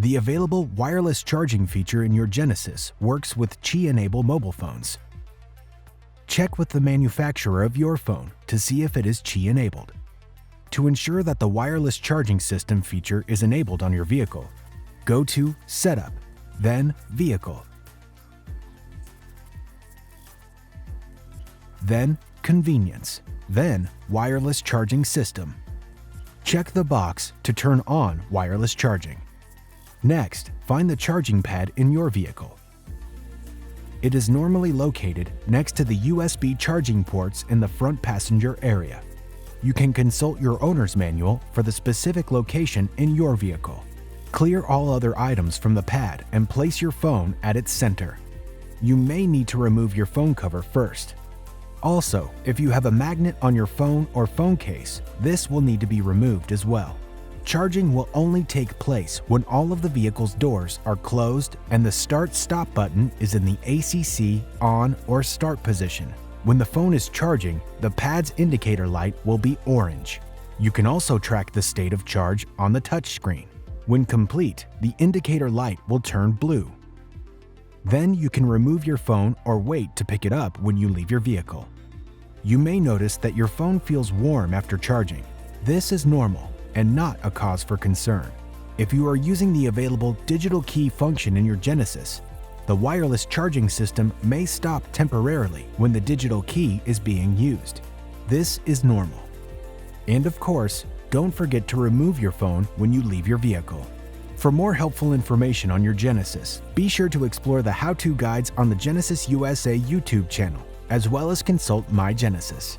The available wireless charging feature in your Genesis works with Qi-enabled mobile phones. Check with the manufacturer of your phone to see if it is Qi-enabled. To ensure that the wireless charging system feature is enabled on your vehicle, go to Setup, then Vehicle, then Convenience, then Wireless Charging System. Check the box to turn on wireless charging. Next, find the charging pad in your vehicle. It is normally located next to the USB charging ports in the front passenger area. You can consult your owner's manual for the specific location in your vehicle. Clear all other items from the pad and place your phone at its center. You may need to remove your phone cover first. Also, if you have a magnet on your phone or phone case, this will need to be removed as well. Charging will only take place when all of the vehicle's doors are closed and the Start-Stop button is in the ACC on or start position. When the phone is charging, the pad's indicator light will be orange. You can also track the state of charge on the touchscreen. When complete, the indicator light will turn blue. Then you can remove your phone or wait to pick it up when you leave your vehicle. You may notice that your phone feels warm after charging. This is normal and not a cause for concern. If you are using the available digital key function in your Genesis, the wireless charging system may stop temporarily when the digital key is being used. This is normal. And of course, don't forget to remove your phone when you leave your vehicle. For more helpful information on your Genesis, be sure to explore the how-to guides on the Genesis USA YouTube channel, as well as consult My Genesis.